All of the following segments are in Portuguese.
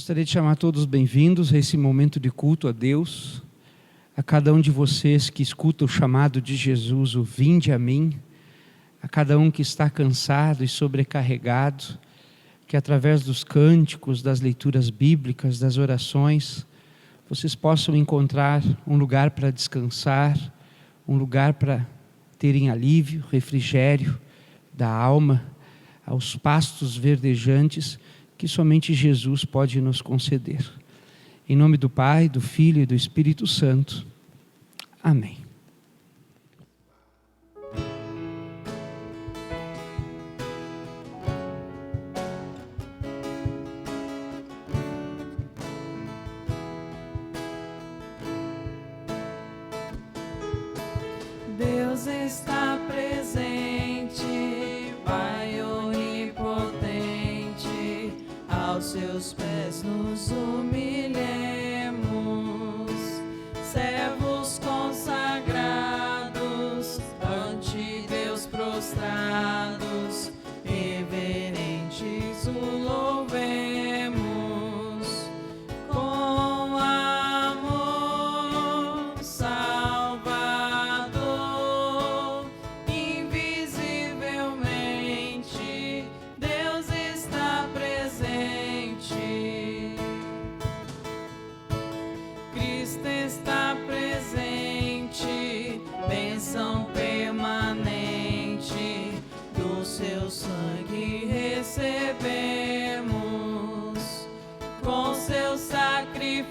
Gostaria de chamar todos bem-vindos a esse momento de culto a Deus, a cada um de vocês que escuta o chamado de Jesus, o vinde a mim, a cada um que está cansado e sobrecarregado, que através dos cânticos, das leituras bíblicas, das orações, vocês possam encontrar um lugar para descansar, um lugar para terem alívio, refrigério da alma, aos pastos verdejantes que somente Jesus pode nos conceder. Em nome do Pai, do Filho e do Espírito Santo. Amém. Deus está presente, Pai onipotente, aos seus pés nos humilhemos, servos consagrados, ante Deus prostrados, reverentes o louvemos, com amor Salvador, invisivelmente Deus está presente, Cristo está presente, bênção permanente, do seu sangue recebemos, com seu sacrifício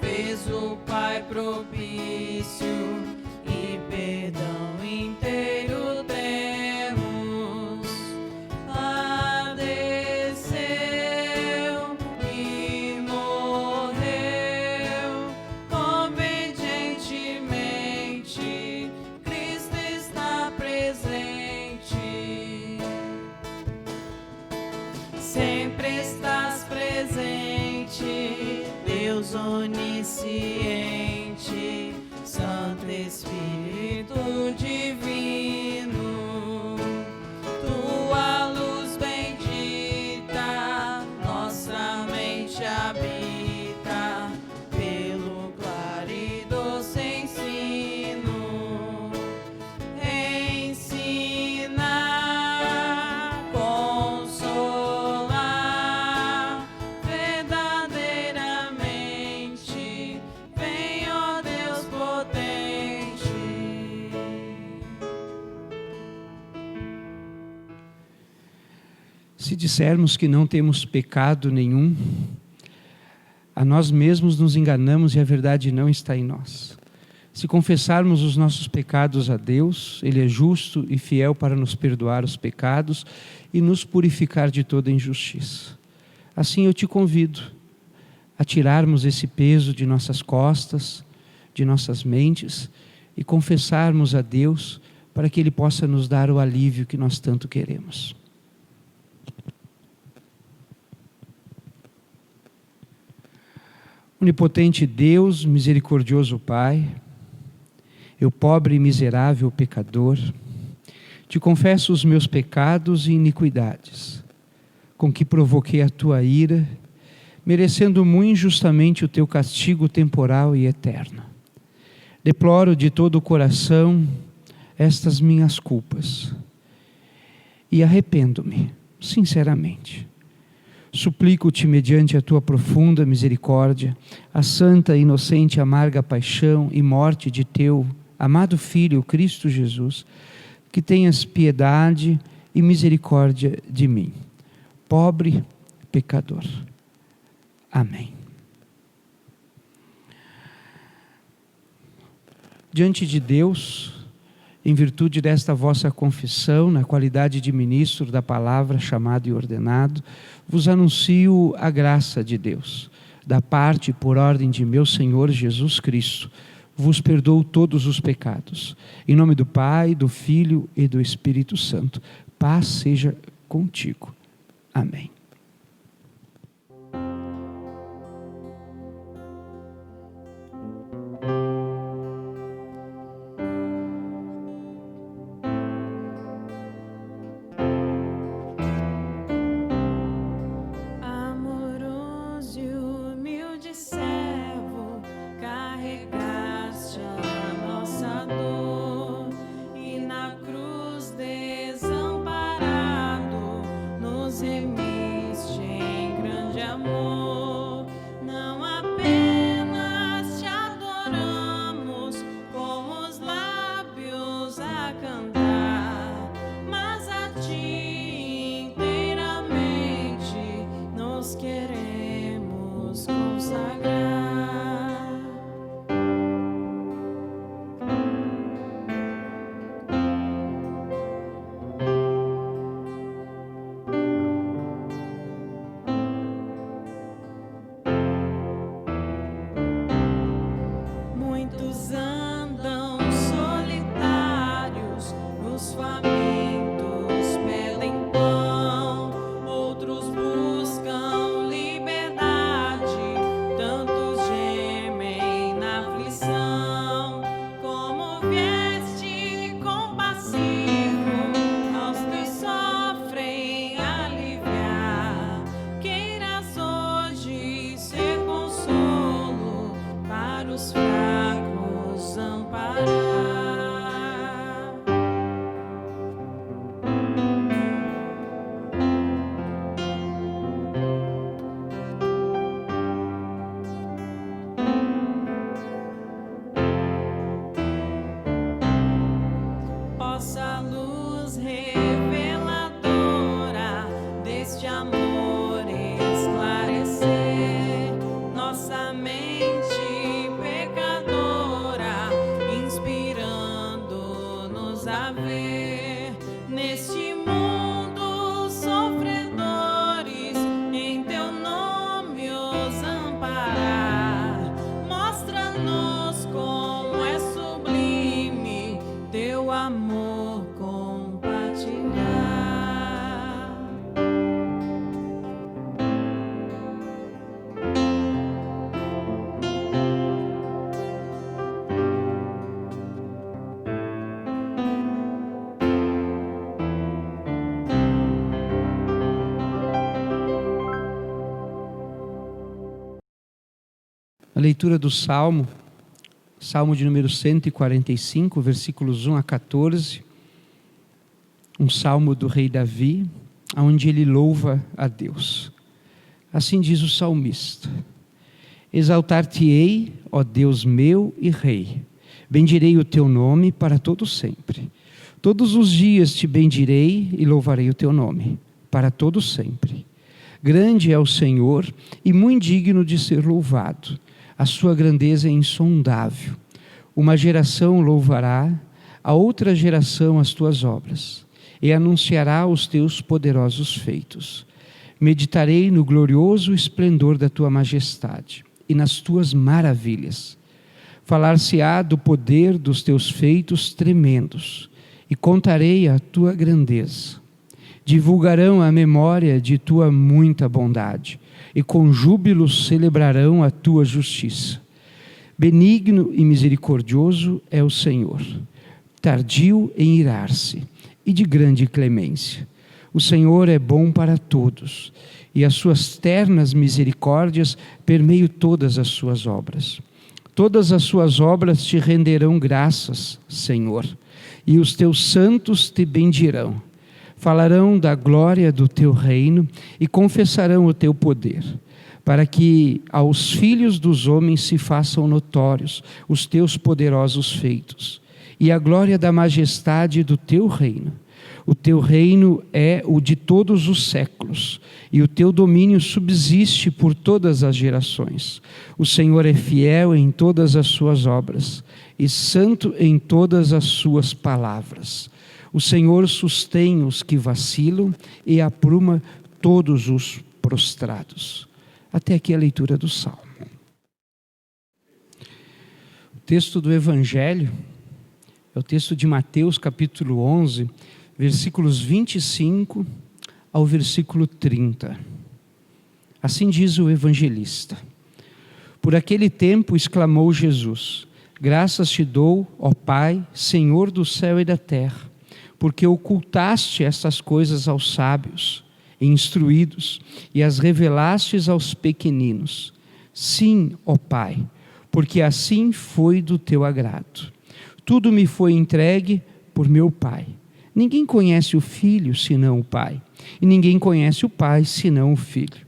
fez o Pai propício, e perdão inteiro temos. Padeceu e morreu obedientemente, Cristo está presente. Sempre estás presente, Deus onisciente, Santo Espírito divino, tua luz bendita, nossa mente habita, pelo claro e doce ensino, ensina, consolar, verdadeiramente, vem, ó Deus potente. Se dissermos que não temos pecado nenhum, a nós mesmos nos enganamos e a verdade não está em nós. Se confessarmos os nossos pecados a Deus, Ele é justo e fiel para nos perdoar os pecados e nos purificar de toda injustiça. Assim eu te convido a tirarmos esse peso de nossas costas, de nossas mentes, e confessarmos a Deus para que Ele possa nos dar o alívio que nós tanto queremos. Onipotente Deus, misericordioso Pai, eu pobre e miserável pecador, te confesso os meus pecados e iniquidades, com que provoquei a tua ira, merecendo muito injustamente o teu castigo temporal e eterno. Deploro de todo o coração estas minhas culpas e arrependo-me sinceramente. Suplico-te, mediante a tua profunda misericórdia, a santa, inocente, amarga paixão e morte de teu amado Filho, Cristo Jesus, que tenhas piedade e misericórdia de mim, pobre pecador. Amém. Diante de Deus, em virtude desta vossa confissão, na qualidade de ministro da palavra, chamado e ordenado, vos anuncio a graça de Deus. Da parte e por ordem de meu Senhor Jesus Cristo, vos perdoo todos os pecados. Em nome do Pai, do Filho e do Espírito Santo. Paz seja contigo. Amém. Amor consagrar. Muitos andam solitários, os famintos pedem pão, outros buscam liberdade, tantos gemem na aflição. Como vieste compassivo aos que sofrem aliviar, queiras hoje ser consolo para os fracos amparar. Possa a luz reveladora deste amor esclarecer nossa mente pecadora, inspirando-nos a ver neste mundo sofredores, em teu nome os amparar. Mostra-nos como é sublime teu amor compartilhar. A leitura do Salmo de número 145, versículos 1 a 14, um salmo do rei Davi, onde ele louva a Deus. Assim diz o salmista: Exaltar-te-ei, ó Deus meu e Rei, bendirei o teu nome para todo sempre. Todos os dias te bendirei e louvarei o teu nome, para todo sempre. Grande é o Senhor e muito digno de ser louvado. A sua grandeza é insondável. Uma geração louvará a outra geração as tuas obras, e anunciará os teus poderosos feitos. Meditarei no glorioso esplendor da tua majestade e nas tuas maravilhas. Falar-se-á do poder dos teus feitos tremendos, e contarei a tua grandeza. Divulgarão a memória de tua muita bondade, e com júbilo celebrarão a tua justiça. Benigno e misericordioso é o Senhor, tardio em irar-se e de grande clemência. O Senhor é bom para todos, e as suas ternas misericórdias permeiam todas as suas obras. Todas as suas obras te renderão graças, Senhor, e os teus santos te bendirão. Falarão da glória do teu reino e confessarão o teu poder, para que aos filhos dos homens se façam notórios os teus poderosos feitos, e a glória da majestade do teu reino. O teu reino é o de todos os séculos, e o teu domínio subsiste por todas as gerações. O Senhor é fiel em todas as suas obras, e santo em todas as suas palavras. O Senhor sustém os que vacilam e apruma todos os prostrados. Até aqui a leitura do Salmo. O texto do Evangelho é o texto de Mateus, capítulo 11, versículos 25 ao versículo 30. Assim diz o evangelista: Por aquele tempo exclamou Jesus: Graças te dou, ó Pai, Senhor do céu e da terra, porque ocultaste estas coisas aos sábios e instruídos e as revelastes aos pequeninos. Sim, ó Pai, porque assim foi do teu agrado. Tudo me foi entregue por meu Pai. Ninguém conhece o Filho senão o Pai, e ninguém conhece o Pai senão o Filho,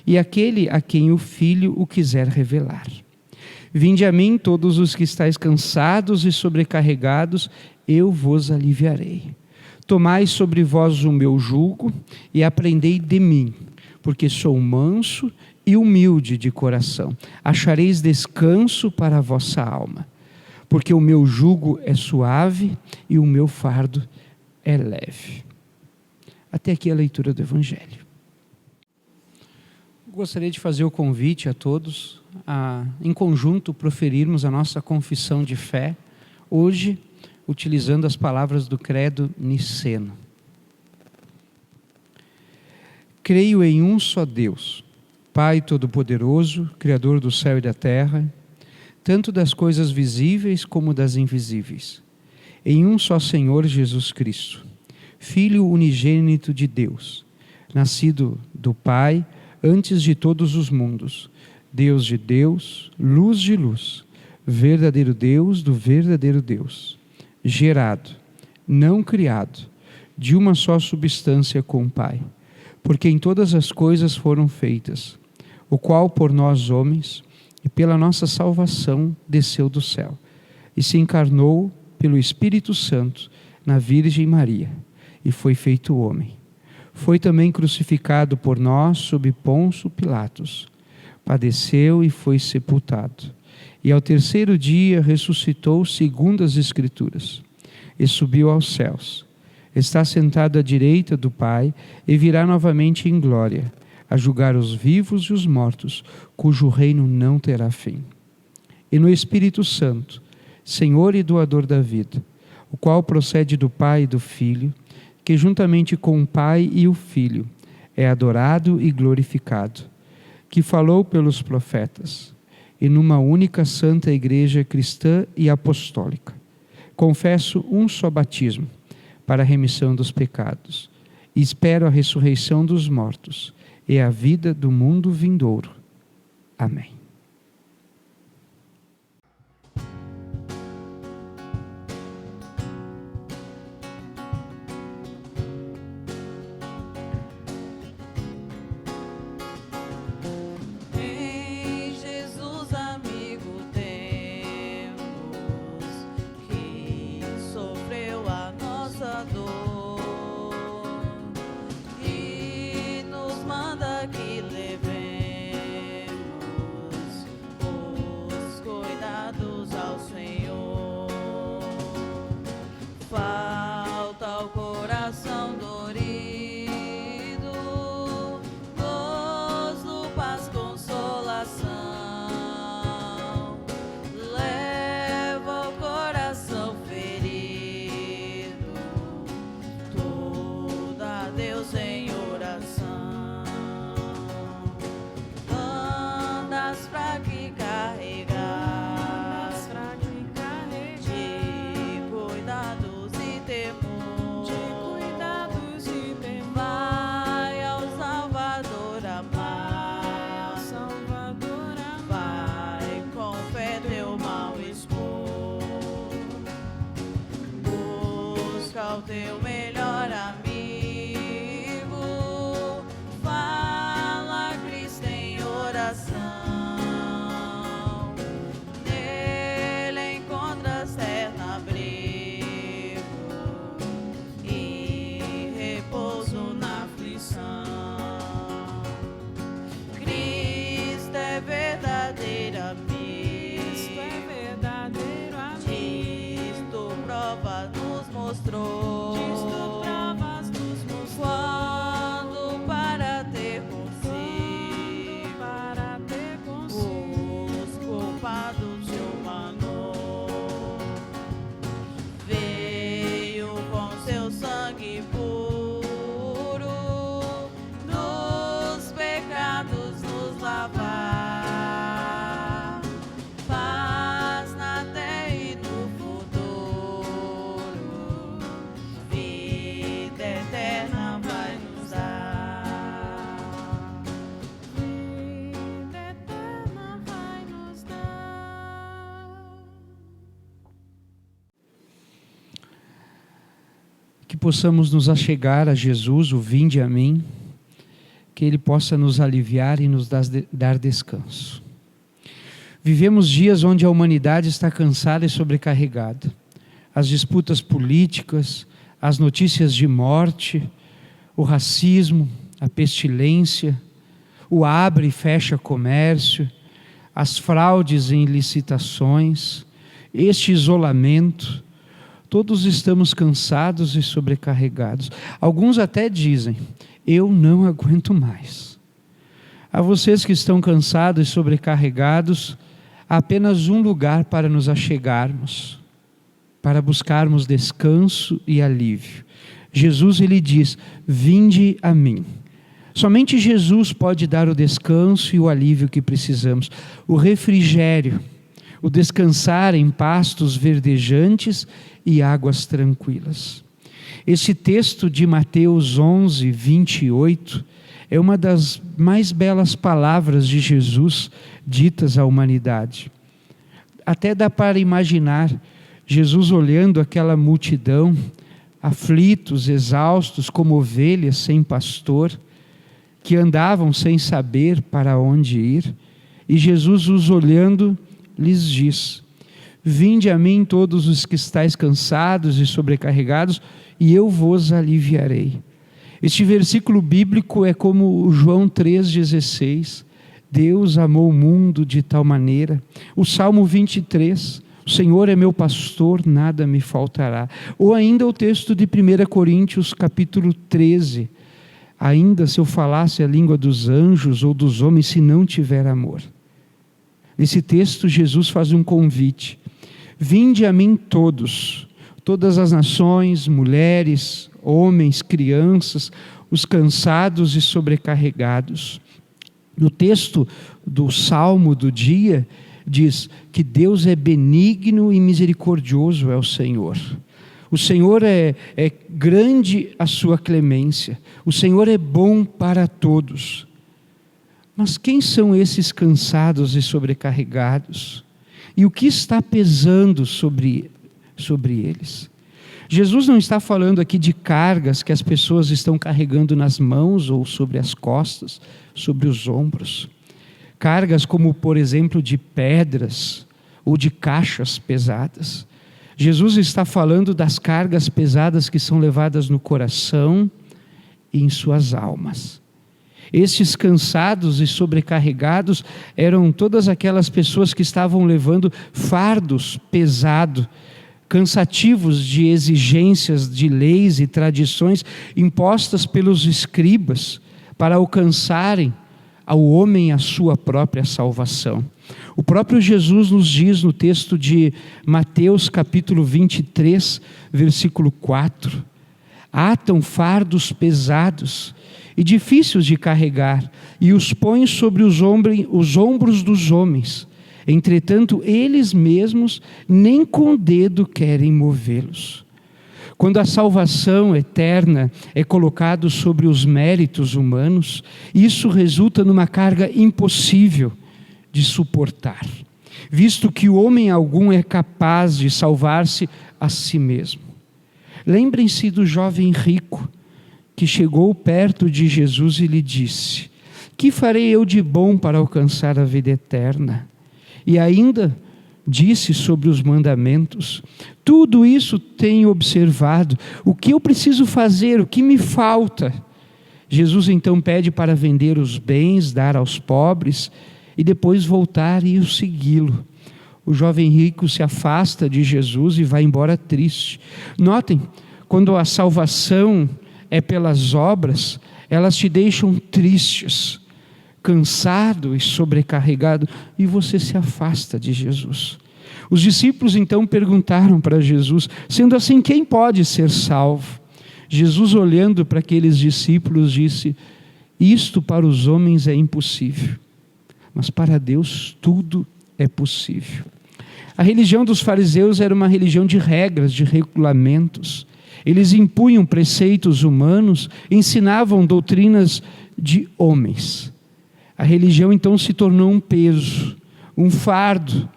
e aquele a quem o Filho o quiser revelar. Vinde a mim todos os que estáis cansados e sobrecarregados, eu vos aliviarei. Tomai sobre vós o meu jugo e aprendei de mim, porque sou manso e humilde de coração. Achareis descanso para a vossa alma, porque o meu jugo é suave e o meu fardo é leve. Até aqui a leitura do Evangelho. Gostaria de fazer o convite a todos a, em conjunto, proferirmos a nossa confissão de fé, hoje, utilizando as palavras do credo niceno. Creio em um só Deus, Pai Todo-Poderoso, Criador do céu e da terra, tanto das coisas visíveis como das invisíveis. Em um só Senhor Jesus Cristo, Filho unigênito de Deus, nascido do Pai antes de todos os mundos, Deus de Deus, luz de luz, verdadeiro Deus do verdadeiro Deus, gerado, não criado, de uma só substância com o Pai, porque em todas as coisas foram feitas, o qual por nós homens e pela nossa salvação desceu do céu, e se encarnou pelo Espírito Santo na Virgem Maria, e foi feito homem. Foi também crucificado por nós sob Pôncio Pilatos, padeceu e foi sepultado, e ao terceiro dia ressuscitou segundo as Escrituras, e subiu aos céus. Está sentado à direita do Pai e virá novamente em glória, a julgar os vivos e os mortos, cujo reino não terá fim. E no Espírito Santo, Senhor e doador da vida, o qual procede do Pai e do Filho, que juntamente com o Pai e o Filho é adorado e glorificado, que falou pelos profetas, e numa única santa igreja cristã e apostólica. Confesso um só batismo para a remissão dos pecados, e espero a ressurreição dos mortos e a vida do mundo vindouro. Amém. Em Jesus, amigo, temos que sofreu a nossa dor e nos manda que levemos os cuidados ao Senhor. Falta ao coração dorido gozo, paz, consolação. Leva o coração ferido tudo a Deus em oração. Andas fraco e carregado de cuidados e temor. Vai ao Salvador amar. Vai com fé teu mal expor. Busca o teu melhor amigo. Fala a Cristo em oração. Nele encontras terno abrigo e repouso na aflição. Cristo é verdadeiro amigo. Cristo prova nos mostrou. Quando para ter consigo os culpados de humano, veio com seu sangue puro dos pecados nos lavar. Paz na terra e no futuro, vida eterna vai nos dar. Vida eterna vai nos dar. Que possamos nos achegar a Jesus, o vinde a mim, que Ele possa nos aliviar e nos dar descanso. Vivemos dias onde a humanidade está cansada e sobrecarregada. As disputas políticas, as notícias de morte, o racismo, a pestilência, o abre e fecha comércio, as fraudes em licitações, este isolamento. Todos estamos cansados e sobrecarregados. Alguns até dizem: eu não aguento mais. A vocês que estão cansados e sobrecarregados, há apenas um lugar para nos achegarmos, para buscarmos descanso e alívio. Jesus, ele diz: vinde a mim. Somente Jesus pode dar o descanso e o alívio que precisamos, o refrigério, o descansar em pastos verdejantes e águas tranquilas. Esse texto de Mateus 11, 28, é uma das mais belas palavras de Jesus ditas à humanidade. Até dá para imaginar Jesus olhando aquela multidão, aflitos, exaustos, como ovelhas sem pastor, que andavam sem saber para onde ir, e Jesus os olhando, lhes diz: vinde a mim todos os que estáis cansados e sobrecarregados, e eu vos aliviarei. Este versículo bíblico é como o João 3,16, Deus amou o mundo de tal maneira. O Salmo 23, o Senhor é meu pastor, nada me faltará. Ou ainda o texto de 1 Coríntios capítulo 13, ainda se eu falasse a língua dos anjos ou dos homens, se não tiver amor. Nesse texto Jesus faz um convite: vinde a mim todos, todas as nações, mulheres, homens, crianças, os cansados e sobrecarregados. No texto do Salmo do dia, diz que Deus é benigno e misericordioso, é o Senhor. O Senhor é grande a sua clemência, o Senhor é bom para todos. Mas quem são esses cansados e sobrecarregados? E o que está pesando sobre eles? Jesus não está falando aqui de cargas que as pessoas estão carregando nas mãos ou sobre as costas, sobre os ombros. Cargas como, por exemplo, de pedras ou de caixas pesadas. Jesus está falando das cargas pesadas que são levadas no coração e em suas almas. Estes cansados e sobrecarregados eram todas aquelas pessoas que estavam levando fardos pesados, cansativos de exigências de leis e tradições impostas pelos escribas para alcançarem ao homem a sua própria salvação. O próprio Jesus nos diz no texto de Mateus capítulo 23, versículo 4, atam fardos pesados e difíceis de carregar e os põem sobre os ombros dos homens. Entretanto, eles mesmos nem com o dedo querem movê-los. Quando a salvação eterna é colocada sobre os méritos humanos, isso resulta numa carga impossível de suportar, visto que o homem algum é capaz de salvar-se a si mesmo. Lembrem-se do jovem rico que chegou perto de Jesus e lhe disse: que farei eu de bom para alcançar a vida eterna? E ainda disse sobre os mandamentos: tudo isso tenho observado, o que eu preciso fazer, o que me falta? Jesus então pede para vender os bens, dar aos pobres e depois voltar e segui-lo. O jovem rico se afasta de Jesus e vai embora triste. Notem, quando a salvação é pelas obras, elas te deixam tristes, cansado e sobrecarregado, e você se afasta de Jesus. Os discípulos então perguntaram para Jesus: sendo assim, quem pode ser salvo? Jesus, olhando para aqueles discípulos, disse: isto para os homens é impossível, mas para Deus tudo é possível. A religião dos fariseus era uma religião de regras, de regulamentos. Eles impunham preceitos humanos, ensinavam doutrinas de homens. A religião então se tornou um peso, um fardo,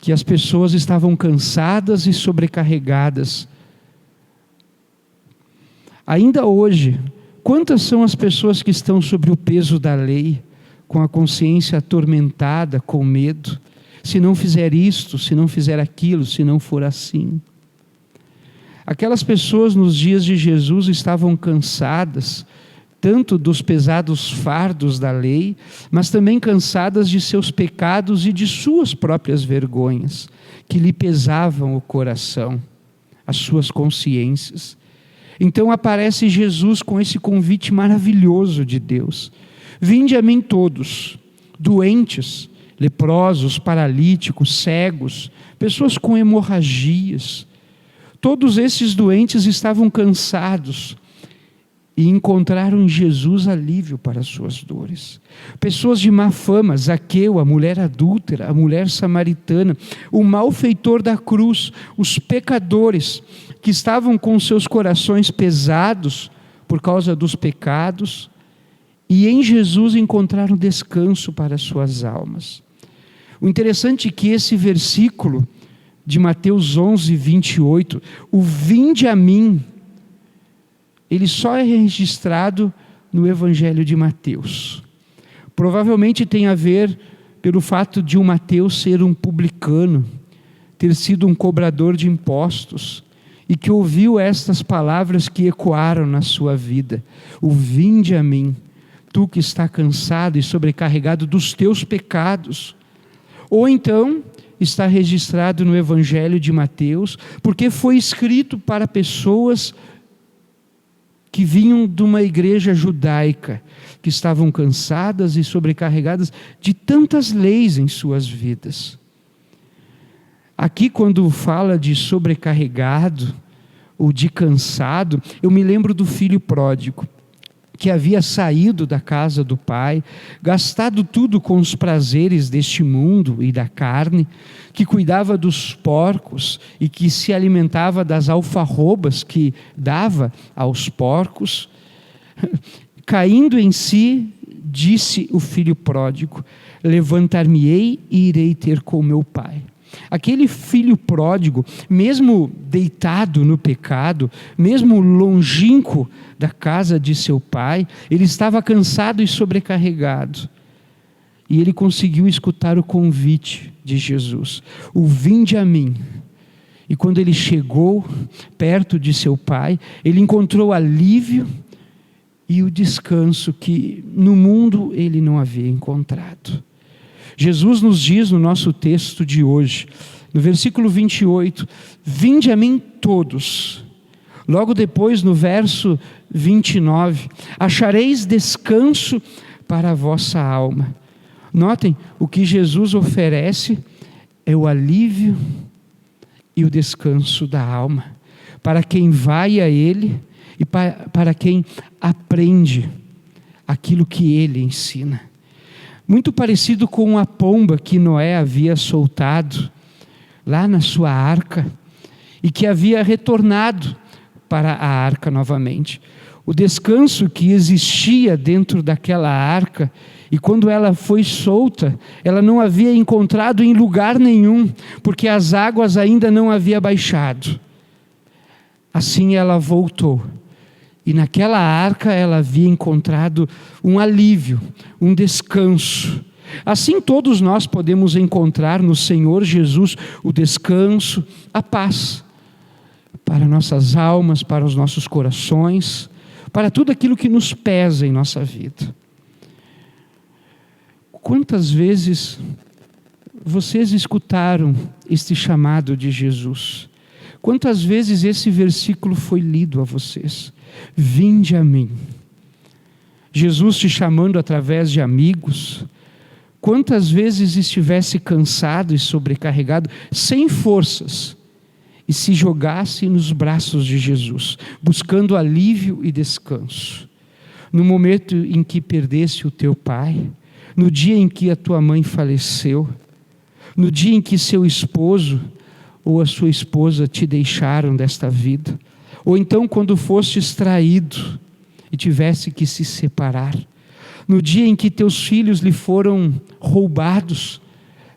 que as pessoas estavam cansadas e sobrecarregadas. Ainda hoje, quantas são as pessoas que estão sobre o peso da lei, com a consciência atormentada, com medo? Se não fizer isto, se não fizer aquilo, se não for assim. Aquelas pessoas nos dias de Jesus estavam cansadas tanto dos pesados fardos da lei, mas também cansadas de seus pecados e de suas próprias vergonhas, que lhe pesavam o coração, as suas consciências. Então aparece Jesus com esse convite maravilhoso de Deus: vinde a mim todos, doentes, leprosos, paralíticos, cegos, pessoas com hemorragias. Todos esses doentes estavam cansados e encontraram em Jesus alívio para as suas dores. Pessoas de má fama, Zaqueu, a mulher adúltera, a mulher samaritana, o malfeitor da cruz, os pecadores que estavam com seus corações pesados por causa dos pecados, e em Jesus encontraram descanso para as suas almas. O interessante é que esse versículo de Mateus 11, 28, o vinde a mim, ele só é registrado no Evangelho de Mateus. Provavelmente tem a ver pelo fato de o Mateus ser um publicano, ter sido um cobrador de impostos, e que ouviu estas palavras que ecoaram na sua vida: o vinde a mim, tu que está cansado e sobrecarregado dos teus pecados. Ou então está registrado no Evangelho de Mateus, porque foi escrito para pessoas que vinham de uma igreja judaica, que estavam cansadas e sobrecarregadas de tantas leis em suas vidas. Aqui, quando fala de sobrecarregado ou de cansado, eu me lembro do filho pródigo, que havia saído da casa do pai, gastado tudo com os prazeres deste mundo e da carne, que cuidava dos porcos e que se alimentava das alfarrobas que dava aos porcos. Caindo em si, disse o filho pródigo: levantar-me-ei e irei ter com meu pai. Aquele filho pródigo, mesmo deitado no pecado, mesmo longínquo da casa de seu pai, ele estava cansado e sobrecarregado. E ele conseguiu escutar o convite de Jesus: o vinde a mim. E quando ele chegou perto de seu pai, ele encontrou alívio e o descanso que no mundo ele não havia encontrado. Jesus nos diz no nosso texto de hoje, no versículo 28, vinde a mim todos. Logo depois, no verso 29, achareis descanso para a vossa alma. Notem, o que Jesus oferece é o alívio e o descanso da alma, para quem vai a Ele e para quem aprende aquilo que Ele ensina. Muito parecido com a pomba que Noé havia soltado lá na sua arca e que havia retornado para a arca novamente. O descanso que existia dentro daquela arca, e quando ela foi solta, ela não havia encontrado em lugar nenhum, porque as águas ainda não haviam baixado. Assim ela voltou. E naquela arca ela havia encontrado um alívio, um descanso. Assim todos nós podemos encontrar no Senhor Jesus o descanso, a paz, para nossas almas, para os nossos corações, para tudo aquilo que nos pesa em nossa vida. Quantas vezes vocês escutaram este chamado de Jesus? Quantas vezes esse versículo foi lido a vocês? Vinde a mim. Jesus te chamando através de amigos. Quantas vezes estivesse cansado e sobrecarregado, sem forças, e se jogasse nos braços de Jesus, buscando alívio e descanso. No momento em que perdesse o teu pai, no dia em que a tua mãe faleceu, no dia em que seu esposo ou a sua esposa te deixaram desta vida, ou então quando fostes traído e tivesse que se separar, no dia em que teus filhos lhe foram roubados,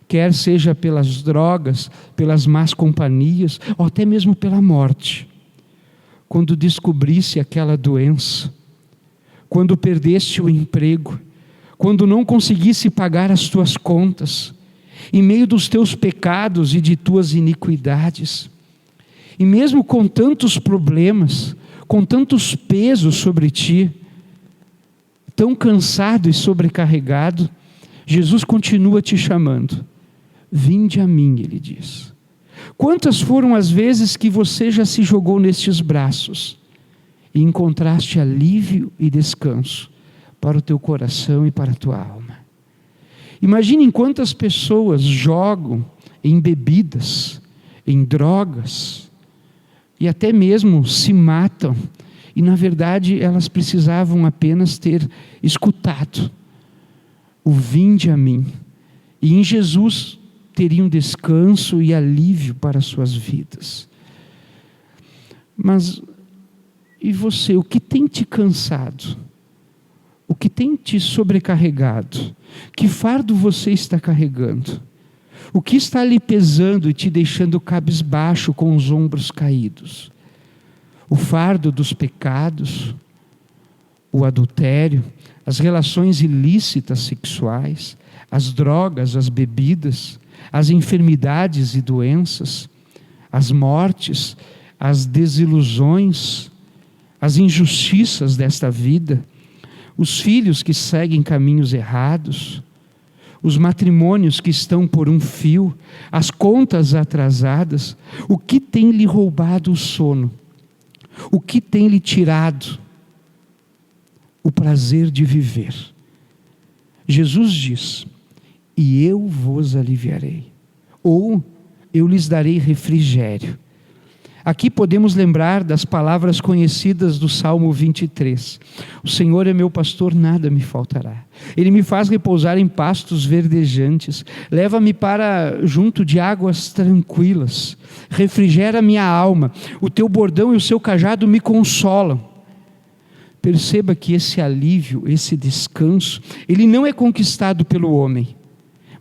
quer seja pelas drogas, pelas más companhias, ou até mesmo pela morte, quando descobrisse aquela doença, quando perdeste o emprego, quando não conseguisse pagar as tuas contas, em meio dos teus pecados e de tuas iniquidades, e mesmo com tantos problemas, com tantos pesos sobre ti, tão cansado e sobrecarregado, Jesus continua te chamando. Vinde a mim, ele diz. Quantas foram as vezes que você já se jogou nestes braços e encontraste alívio e descanso para o teu coração e para a tua alma? Imagine quantas pessoas jogam em bebidas, em drogas, e até mesmo se matam, e na verdade elas precisavam apenas ter escutado o vinde a mim, e em Jesus teriam descanso e alívio para as suas vidas. Mas e você, o que tem te cansado? O que tem te sobrecarregado? Que fardo você está carregando? O que está lhe pesando e te deixando cabisbaixo com os ombros caídos? O fardo dos pecados, o adultério, as relações ilícitas sexuais, as drogas, as bebidas, as enfermidades e doenças, as mortes, as desilusões, as injustiças desta vida, os filhos que seguem caminhos errados, os matrimônios que estão por um fio, as contas atrasadas. O que tem lhe roubado o sono? O que tem lhe tirado o prazer de viver? Jesus diz: e eu vos aliviarei, ou eu lhes darei refrigério. Aqui podemos lembrar das palavras conhecidas do Salmo 23. O Senhor é meu pastor, nada me faltará. Ele me faz repousar em pastos verdejantes. Leva-me para junto de águas tranquilas. Refrigera minha alma. O teu bordão e o seu cajado me consolam. Perceba que esse alívio, esse descanso, ele não é conquistado pelo homem,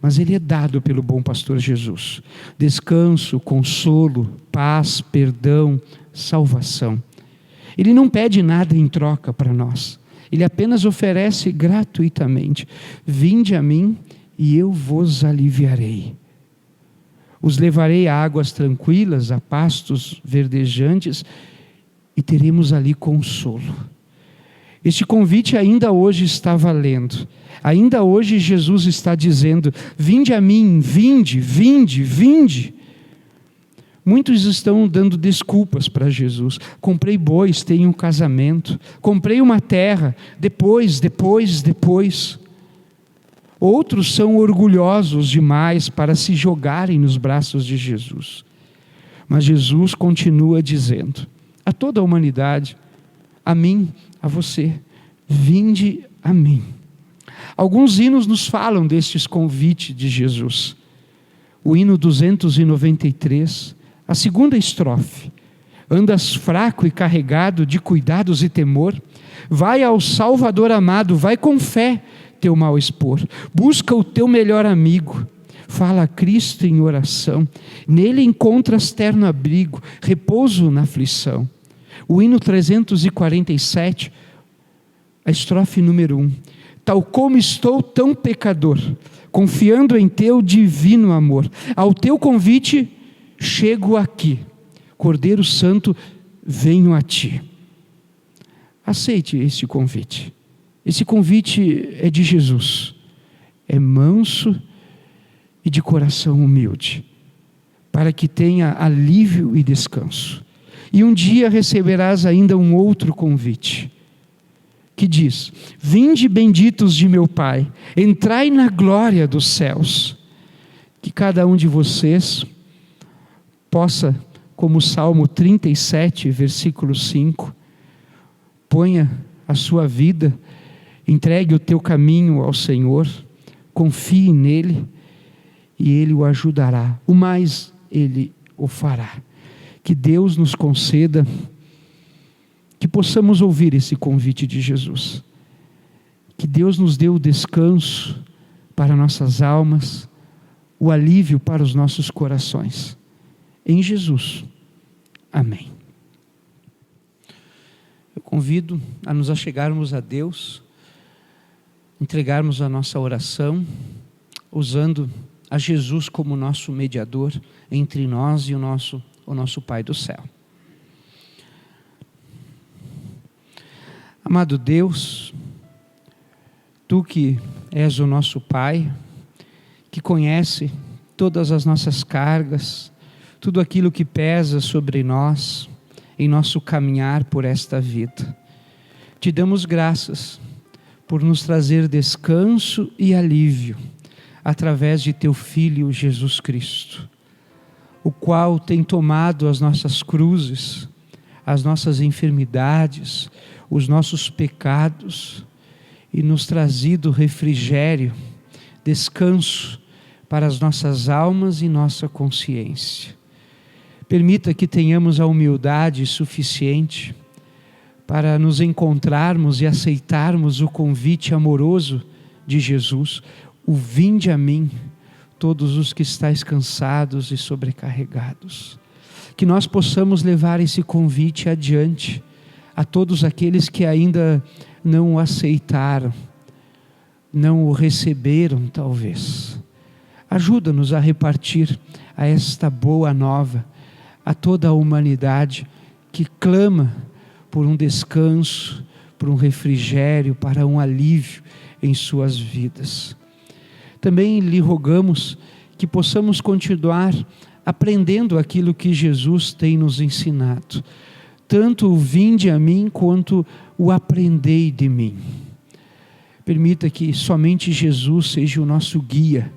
mas ele é dado pelo bom pastor Jesus. Descanso, consolo, paz, perdão, salvação. Ele não pede nada em troca para nós. Ele apenas oferece gratuitamente. Vinde a mim e eu vos aliviarei. Os levarei a águas tranquilas, a pastos verdejantes, e teremos ali consolo. Este convite ainda hoje está valendo. Ainda hoje Jesus está dizendo: vinde a mim, vinde, vinde, vinde. Muitos estão dando desculpas para Jesus. Comprei bois, tenho um casamento. Comprei uma terra, depois. Outros são orgulhosos demais para se jogarem nos braços de Jesus. Mas Jesus continua dizendo a toda a humanidade, a mim, a você: vinde a mim. Alguns hinos nos falam destes convites de Jesus. O hino 293, a segunda estrofe: andas fraco e carregado de cuidados e temor, vai ao Salvador amado, vai com fé teu mal expor, busca o teu melhor amigo, fala a Cristo em oração, nele encontras terno abrigo, repouso na aflição. O hino 347, a estrofe número 1: tal como estou tão pecador, confiando em teu divino amor, ao teu convite chego aqui, Cordeiro Santo, venho a ti. Aceite este convite. Esse convite é de Jesus, é manso e de coração humilde, para que tenha alívio e descanso. E um dia receberás ainda um outro convite, que diz: vinde benditos de meu Pai, entrai na glória dos céus. Que cada um de vocês possa, como o Salmo 37, versículo 5, ponha a sua vida, entregue o teu caminho ao Senhor, confie nele, e Ele o ajudará, o mais Ele o fará. Que Deus nos conceda que possamos ouvir esse convite de Jesus. Que Deus nos dê o descanso para nossas almas, o alívio para os nossos corações. Em Jesus. Amém. Eu convido a nos achegarmos a Deus, entregarmos a nossa oração, usando a Jesus como nosso mediador entre nós e o nosso Pai do céu. Amado Deus, Tu que és o nosso Pai, que conhece todas as nossas cargas, tudo aquilo que pesa sobre nós, em nosso caminhar por esta vida. Te damos graças por nos trazer descanso e alívio, através de Teu Filho Jesus Cristo, o qual tem tomado as nossas cruzes, as nossas enfermidades, os nossos pecados, e nos trazido refrigério, descanso para as nossas almas e nossa consciência. Permita que tenhamos a humildade suficiente para nos encontrarmos e aceitarmos o convite amoroso de Jesus, o vinde a mim, todos os que estáis cansados e sobrecarregados. Que nós possamos levar esse convite adiante a todos aqueles que ainda não o aceitaram, não o receberam talvez. Ajuda-nos a repartir a esta boa nova a toda a humanidade que clama por um descanso, por um refrigério, para um alívio em suas vidas. Também lhe rogamos que possamos continuar aprendendo aquilo que Jesus tem nos ensinado. Tanto o vinde a mim, quanto o aprendei de mim. Permita que somente Jesus seja o nosso guia,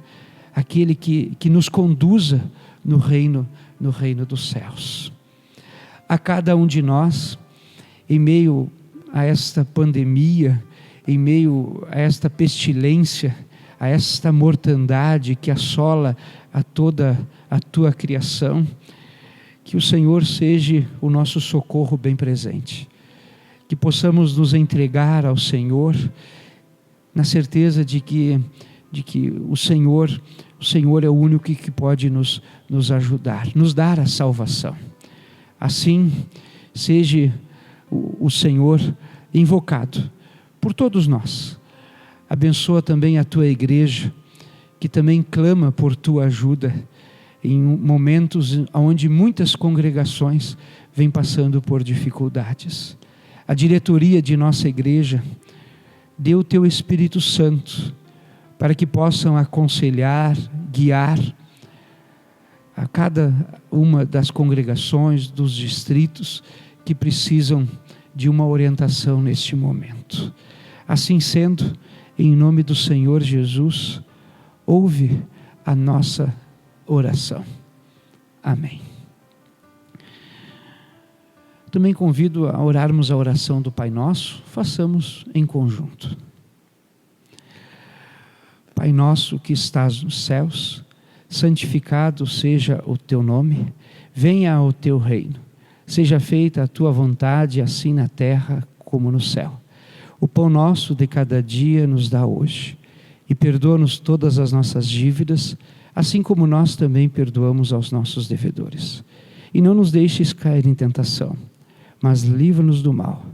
aquele que nos conduza no reino dos céus. A cada um de nós, em meio a esta pandemia, em meio a esta pestilência, a esta mortandade que assola a toda a tua criação, que o Senhor seja o nosso socorro bem presente, que possamos nos entregar ao Senhor, na certeza de que o Senhor é o único que pode nos ajudar, nos dar a salvação. Assim, seja o Senhor invocado por todos nós. Abençoa também a tua igreja, que também clama por tua ajuda, em momentos onde muitas congregações vêm passando por dificuldades. A diretoria de nossa igreja, dê o teu Espírito Santo, para que possam aconselhar, guiar a cada uma das congregações, dos distritos, que precisam de uma orientação neste momento. Assim sendo, em nome do Senhor Jesus, ouve a nossa oração. Amém. Também convido a orarmos a oração do Pai Nosso, façamos em conjunto. Pai nosso que estás nos céus, santificado seja o teu nome, venha o teu reino, seja feita a tua vontade, assim na terra como no céu. O pão nosso de cada dia nos dá hoje, e perdoa-nos todas as nossas dívidas, assim como nós também perdoamos aos nossos devedores. E não nos deixes cair em tentação, mas livra-nos do mal,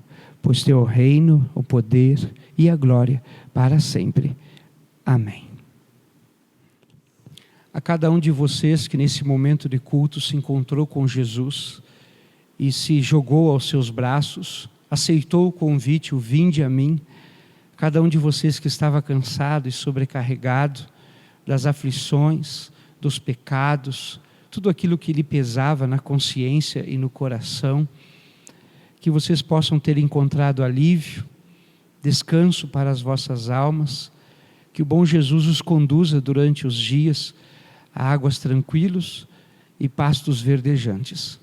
pois teu é o reino, o poder e a glória para sempre. Amém. A cada um de vocês que nesse momento de culto se encontrou com Jesus e se jogou aos seus braços, aceitou o convite, o vinde a mim, cada um de vocês que estava cansado e sobrecarregado das aflições, dos pecados, tudo aquilo que lhe pesava na consciência e no coração, que vocês possam ter encontrado alívio, descanso para as vossas almas, que o bom Jesus os conduza durante os dias a águas tranquilos e pastos verdejantes.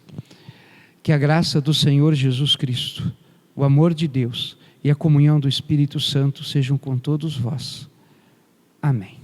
Que a graça do Senhor Jesus Cristo, o amor de Deus e a comunhão do Espírito Santo sejam com todos vós. Amém.